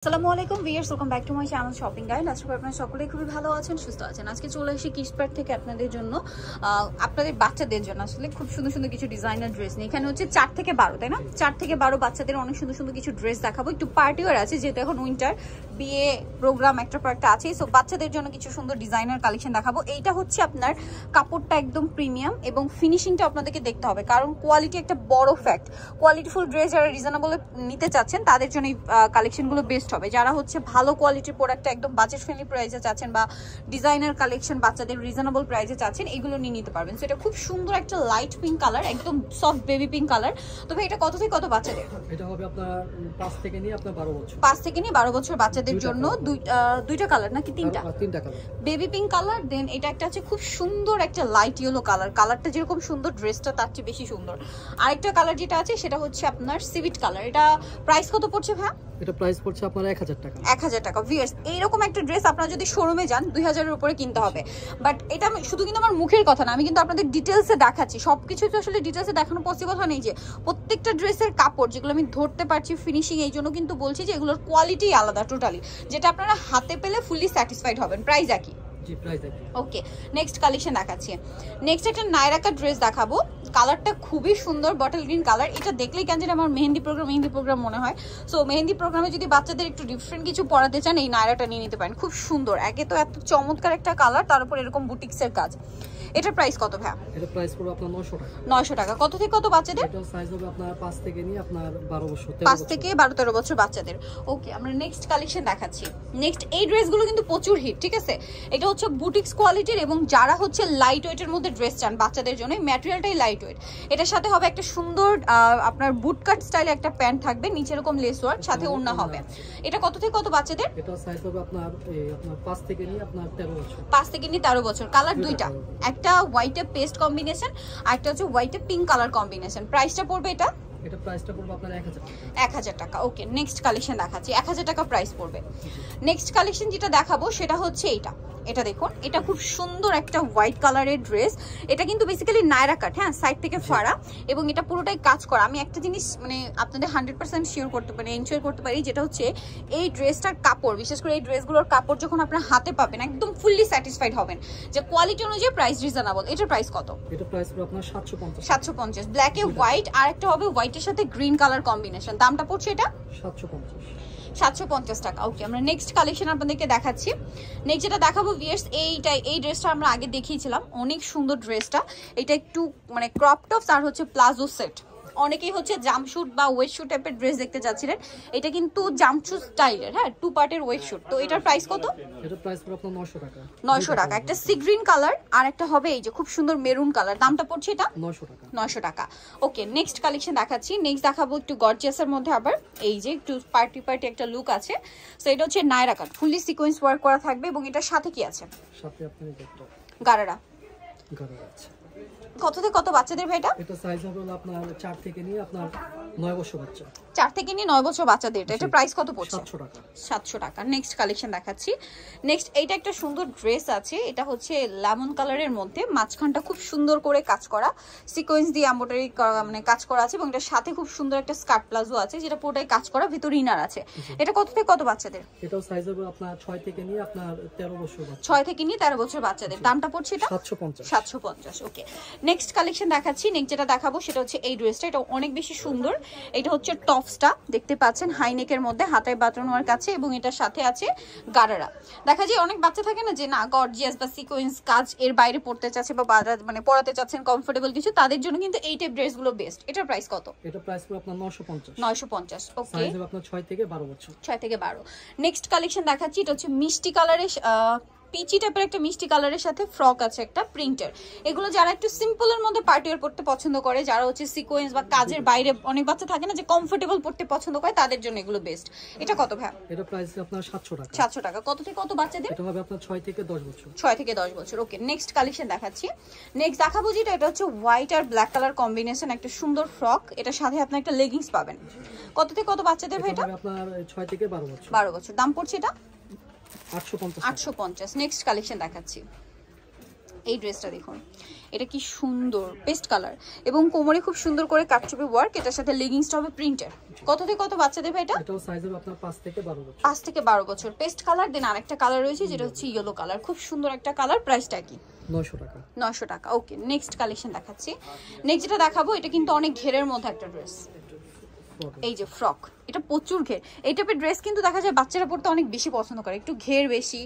আসসালামু আলাইকুম viewers, welcome back to my channel shopping guide. আজকে আপনারা সকলেই খুবই ভালো আছেন, সুস্থ আছেন। আজকে চলে এসে কিসপার্ট থেকে আপনাদের জন্য আপনাদের বাচ্চাদের জন্য আসলে খুব সুন্দর সুন্দর কিছু ডিজাইনার ড্রেস নিয়ে। এখানে হচ্ছে 4 থেকে 12, তাই না? 4 থেকে 12 বাচ্চাদের অনেক সুন্দর সুন্দর কিছু ড্রেস দেখাবো। একটু পার্টিওয়ার আছে যেহেতু এখন উইন্টার, বিয়ে প্রোগ্রাম একটা একটা আছে, সো বাচ্চাদের জন্য কিছু সুন্দর ডিজাইনার কালেকশন দেখাবো। এইটা হচ্ছে আপনার কাপড়টা একদম প্রিমিয়াম এবং ফিনিশিংটা আপনাদেরকে দেখতে হবে, কারণ কোয়ালিটি একটা বড় ফ্যাক্ট। কোয়ালিটিফুল ড্রেস যারা রিজনেবল নিতে চাচ্ছেন তাদের জন্য এই কালেকশনগুলো বেস্ট হবে। যারা হচ্ছে ভালো কোয়ালিটির প্রোডাক্ট একদম বাজেট ফ্রেন্ডলি প্রাইসে চাচ্ছেন বা ডিজাইনার কালেকশন বাচ্চাদের রিজনেবল প্রাইসে চাচ্ছেন, এগুলো নিয়ে নিতে পারবেন। সো এটা খুব সুন্দর একটা লাইট পিঙ্ক কালার, একদম সফট বেবি পিঙ্ক কালার। তবে এটা কত থেকে কত বাচ্চাদের? এটা হবে আপনার 5 থেকে নিয়ে আপনার 12 বছর। 5 থেকে নিয়ে 12 বছর বাচ্চাদের জন্য দুইটা কালার নাকি তিনটা? তিনটা কালার। বেবি পিঙ্ক কালার, দেন এটা একটা আছে খুব সুন্দর একটা লাইট ইয়েলো কালার। কালারটা যেরকম সুন্দর, ড্রেসটা তার চেয়ে বেশি সুন্দর। আরেকটা কালার যেটা আছে সেটা হচ্ছে আপনার সিভিট কালার। এটা প্রাইস কত পড়ছে ভাই? এটা প্রাইস পড়ছে আপনার 1000 টাকা। 1000 টাকা। ভিউয়ার্স, এইরকম একটা ড্রেস আপনারা যদি শোরুমে যান 2000 এর উপরে কিনতে হবে। বাট এটা শুধু কিন্তু আমার মুখের কথা না, আমি কিন্তু আপনাদের ডিটেলসে দেখাচ্ছি। সবকিছু তো আসলে ডিটেলসে দেখানো পসিবল হয় না। যে প্রত্যেকটা ড্রেসের কাপড় যেগুলো আমি ধরতে পারছি, ফিনিশিং, এই জন্য কিন্তু বলছি যে এগুলোর কোয়ালিটি আলাদা টোটালি, যেটা আপনারা হাতে পেলে ফুললি স্যাটিসফাইড হবেন। প্রাইস একই। ওকে, নেক্সট কালেকশন দেখাচ্ছি। নেক্সট একটা নায়রাকা ড্রেস দেখাবো। কালারটা খুবই সুন্দর, বটল গ্রিন কালার। এটা দেখলেই কেন যেন আমার মেহেন্দি প্রোগ্রাম মনে হয়। সো মেহেন্দি প্রোগ্রামে যদি বাচ্চাদের একটু ডিফারেন্ট কিছু পরাতে চান, এই নায়রাটা নিয়ে নিতে পারেন। খুব সুন্দর, একে তো এত চমৎকার একটা কালার, তার উপর এরকম বুটিক্সের কাজ। এটার প্রাইস কত ভাই? এটা প্রাইস পড়বে আপনার 900 টাকা। 900 টাকা। কত থেকে কত বাচ্চাদের? এটা সাইজ হবে আপনার 5 থেকে নিয়ে আপনার 12 বছর। 5 থেকে 12-13 বছর বাচ্চাদের। ওকে, আমরা নেক্সট কালেকশন দেখাচ্ছি। নেক্সট এই ড্রেসগুলো কিন্তু প্রচুর হিট, ঠিক আছে? এটা হচ্ছে বুটিক্স কোয়ালিটির এবং যারা হচ্ছে লাইট ওয়েটের মধ্যে ড্রেস চান বাচ্চাদের জন্য, ম্যাটেরিয়ালটাই লাইট ওয়েট। এটার সাথে হবে একটা সুন্দর আপনার বুট কাট স্টাইলে একটা প্যান্ট থাকবে, নিচে এরকম লেস ওয়ার্ক, সাথে ওড়না হবে। এটা কত থেকে কত বাচ্চাদের? এটা সাইজ হবে আপনার 5 থেকে নিয়ে আপনার 13 বছর। 5 থেকে নিয়ে 13 বছর। কালার দুইটা, একটা হোয়াইটে পেস্ট কম্বিনেশন আর একটা হচ্ছে হোয়াইটে পিঙ্ক কালার কম্বিনেশন। প্রাইসটা পড়বে এটা? এটা প্রাইসটা পড়বে আপনার 1000 টাকা। 1000 টাকা। ওকে, নেক্সট কালেকশন দেখাচ্ছি। 1000 টাকা প্রাইস পড়বে। নেক্সট কালেকশন যেটা দেখাবো সেটা হচ্ছে এইটা। এটা দেখুন, এটা খুব সুন্দর একটা হোয়াইট কালারের ড্রেস। এটা কিন্তু বেসিক্যালি নায়রা কাট, হ্যাঁ, সাইড থেকে ফাড়া, এবং এটা পুরোটাই কাজ করা। আমি একটা জিনিস মানে আপনাদের 100% শিওর করতে পারি, এনশিওর করতে পারি, যেটা হচ্ছে এই ড্রেসটার কাপড়, বিশেষ করে এই ড্রেসগুলোর কাপড় যখন আপনার হাতে পাবেন একদম ফুললি স্যাটিসফাইড হবেন যে কোয়ালিটি অনুযায়ী প্রাইস রিজনেবল। এটার প্রাইস কত? এটা প্রাইস পড়বে আপনার 750। 750। ব্ল্যাকে হোয়াইট আর একটা হবে হোয়াইটের সাথে গ্রিন কালার কম্বিনেশন। দামটা পড়ছে এটা 750 টাকা। ওকে, আমরা নেক্সট কালেকশন আপনাদেরকে দেখাচ্ছি। নেক্সট যেটা দেখাবো ভিউয়ার্স, এই ড্রেসটা আমরা আগে দেখিয়েছিলাম, অনেক সুন্দর ড্রেসটা। এটা একটু মানে ক্রপ টপস আর হচ্ছে প্লাজো সেট। অনেকেই হচ্ছে জাম্পশুট বা ওয়েট শুট টাইপের ড্রেস দেখতে চাচ্ছিলেন। এটা কিন্তু জাম্পশুট স্টাইলের, হ্যাঁ, 2 পার্টের ওয়েট শুট। তো এটার প্রাইস কত? এটা প্রাইস পড়বে আপনার 900 টাকা। 900 টাকা। একটা সি গ্রিন কালার আর একটা হবে এই যে খুব সুন্দর মেরুন কালার। দামটা পড়ছে এটা 900 টাকা। 900 টাকা। ওকে, নেক্সট কালেকশন দেখাচ্ছি। নেক্সট দেখাবো একটু গর্জিয়াসের মধ্যে, আবার এই যে একটু পার্টি একটা লুক আছে। সো এটা হচ্ছে নায়রা কাট, ফুললি সিকোয়েন্স ওয়ার্ক করা থাকবে এবং এটার সাথে কি আছে? সাথে আপনার একটা গারারা আছে। কত থেকে কত বাচ্চাদের ভাইটা? এটা সাইজ হবে আপনার 4 থেকে নিয়ে আপনার 9 বছর বাচ্চা। 4 থেকে নিয়ে 9 বছর বাচ্চাদের। এটা প্রাইস কত পড়ছে? 700 টাকা। 700 টাকা। নেক্সট কালেকশন দেখাচ্ছি। নেক্সট এইটা একটা সুন্দর ড্রেস আছে। এটা হচ্ছে লেমন কালারের মধ্যে, মাঝখানটা খুব সুন্দর করে কাজ করা, সিকোয়েন্স দিয়ে এমব্রয়ডারি মানে কাজ করা আছে, এবং এটার সাথে খুব সুন্দর একটা স্কার্ট প্লাজো আছে যেটা পুরোটাই কাজ করা, ভিতরে ইনার আছে। এটা কত থেকে কত বাচ্চাদের? এটাও সাইজ হবে আপনার 6 থেকে নিয়ে আপনার 13 বছর বাচ্চা। 6 থেকে নিয়ে 13 বছর বাচ্চাদের। দামটা পড়ছে এটা 750। 750। ওকে, নেক্সট কালেকশন দেখাচ্ছি। নেক্সট যেটা দেখাবো সেটা হচ্ছে এই ড্রেসটা। এটা অনেক বেশি সুন্দর। এটা হচ্ছে টপসটা দেখতে পাচ্ছেন হাইনেকের মধ্যে, হাতায় বাটন ওয়ার্ক আছে এবং এটার সাথে আছে গারারা। দেখা যায় অনেক বাচ্চা থাকে না যে না গর্জিয়াস বা সিকোয়েন্স কাজ এর বাইরে পড়তে চাচ্ছে বা মানে পড়াতে চাচ্ছেন কমফোর্টেবল কিছু, তাদের জন্য কিন্তু এই টাইপ ড্রেসগুলো বেস্ট। এটার প্রাইস কত? এটা প্রাইস পুরো আপনার 950। 950। ওকে, সাইজ হবে আপনার 6 থেকে 12 বছর। 6 থেকে 12। নেক্সট কালেকশন দেখাচ্ছি। এটা হচ্ছে মিষ্টি কালারের, পিচি টাইপের একটা মিষ্টি কালারের সাথে ফ্রক আছে একটা প্রিন্টের। এগুলো যারা একটু সিম্পলের মধ্যে পার্টি ওয়্যার পড়তে পছন্দ করে, যারা হচ্ছে সিকোয়েন্স বা কাজের বাইরে অনেক বাচ্চা থাকে না যে কমফোর্টেবল পড়তে পছন্দ করে, তাদের জন্য এগুলো বেস্ট। এটা কত ভাই? এটা প্রাইস আপনার 700 টাকা। 700 টাকা। কত থেকে কত বাচ্চাদের? এটা হবে আপনার 6 থেকে 10 বছর। 6 থেকে 10 বছর। ওকে, নেক্সট কালেকশন দেখাচ্ছি। নেক্সট দেখাবো যেটা, এটা হচ্ছে হোয়াইট আর ব্ল্যাক কালার কম্বিনেশন, একটা সুন্দর ফ্রক। এটার সাথে আপনি একটা লেগিংস পাবেন। কত থেকে কত বাচ্চাদের ভাই এটা? আপনার 6 থেকে 12 বছর। 12 বছর। দাম পড়ছে এটা 850। 850। নেক্সট কালেকশন দেখাচ্ছি। এই ড্রেসটা দেখুন, এটা কি সুন্দর পেস্ট কালার এবং কোমরে খুব সুন্দর করে কাটছবি ওয়ার্ক, এটার সাথে লেগিংসটা হবে প্রিন্টের। কত থেকে কত বাচ্চা দেবে এটা? এটাও সাইজ হবে আপনার 5 থেকে 12 বছর। 5 থেকে 12 বছর। পেস্ট কালার, দেন আরেকটা কালার রয়েছে যেটা হচ্ছে ইয়েলো কালার, খুব সুন্দর একটা কালার। প্রাইসটা কি? 900 টাকা। 900 টাকা। ওকে, নেক্সট কালেকশন দেখাচ্ছি। নেক্সট যেটা দেখাবো এটা কিন্তু অনেক ঘেরের মধ্যে একটা ড্রেস, এই যে ফ্রক, এটা প্রচুর ঘের। এই টাইপের ড্রেস কিন্তু দেখা যায় বাচ্চারা পড়তে অনেক বেশি পছন্দ করে, একটু ঘের বেশি।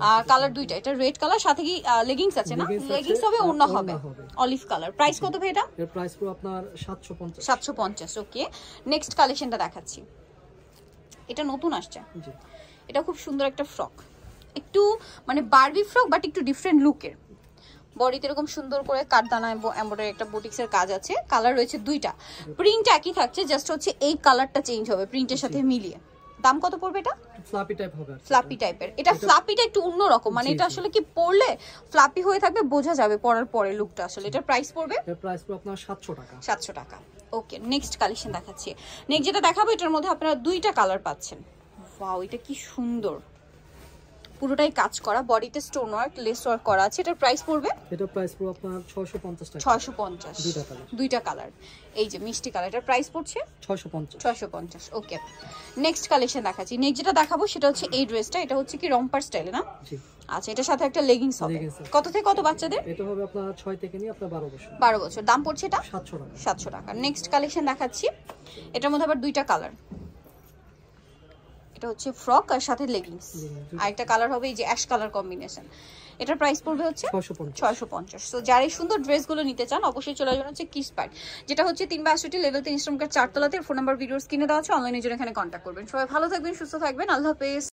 আর কালার দুইটা, এটা রেড কালার, সাথে কি লেগিংস আছে না? লেগিংস হবে, ওড়না হবে অলিভ কালার। প্রাইস কত ভাই এটা? এর প্রাইস পুরো আপনার 750। 750। ওকে, নেক্সট কালেকশনটা দেখাচ্ছি। এটা নতুন আসছে, জি। এটা খুব সুন্দর একটা ফ্রক, একটু মানে বারবি ফ্রক বাট একটু ডিফারেন্ট লুকের। বডিতে এরকম সুন্দর করে কাঠদানা এমব্রয়ডারি একটা বুটিক্সের কাজ আছে। কালার রয়েছে দুইটা, প্রিন্ট একই থাকছে, জাস্ট হচ্ছে এই কালারটা চেঞ্জ হবে প্রিন্টের সাথে মিলিয়ে। দাম কত পড়বে এটা? ফ্লাপি টাইপ হবে। ফ্লাপি টাইপের। এটা ফ্লাপিটা একটু অন্যরকম, মানে এটা আসলে কি পরলে ফ্লাপি হয়ে থাকবে, বোঝা যাবে পরার পরে লুকটা আসলে। এটা প্রাইস পড়বে? এর প্রাইস পুরো আপনার 700 টাকা। 700 টাকা। ওকে, নেক্সট কালেকশন দেখাচ্ছি। নেক্সট যেটা দেখাবো এটার মধ্যে আপনারা দুইটা কালার পাচ্ছেন। ওয়াও, এটা কি সুন্দর, পুরোটাই কাজ করা, বডিতে স্টোন ওয়ার্ক লেস ওয়ার্ক করা আছে। এটার প্রাইস পড়বে? এটা প্রাইস পুরো আপনার 650 টাকা। 650। দুইটা কালার। দুইটা কালার, এই যে মিষ্টি কালার, এটার প্রাইস পড়ছে 650। 650। ওকে, নেক্সট কালেকশন দেখাচ্ছি। নেক্সট যেটা দেখাবো সেটা হচ্ছে এই ড্রেসটা, এটা হচ্ছে কি রম্পার স্টাইলে না? জি। আচ্ছা, এটার সাথে একটা লেগিংস হবে। কত থেকে কত বাচ্চাদের? এটা হবে আপনার 6 থেকে নিয়ে আপনার 12 বছর। 12 বছর। দাম পড়ছে এটা 700 টাকা। 700 টাকা। নেক্সট কালেকশন দেখাচ্ছি, এটার মধ্যে আবার দুইটা কালার, এটা হচ্ছে ফ্রক আর সাথে লেগিংস, আর একটা কালার হবে এই যে অ্যাশ কালার কম্বিনেশন। এটার প্রাইস পড়বে হচ্ছে 650। সো যারা এই সুন্দর ড্রেসগুলো নিতে চান অবশ্যই চলে আসবেন হচ্ছে কিস পার্ক, যেটা হচ্ছে 3/62 লেভেল 3 ইনস্ট্রমকার 4 তলাতে। ফোন নাম্বার ভিডিওস কিনে দেওয়া আছে, অনলাইনে জন্য এখানে কন্ট্যাক্ট করবেন। সবাই ভালো থাকবেন, সুস্থ থাকবেন, আল্লাহ হাফেজ।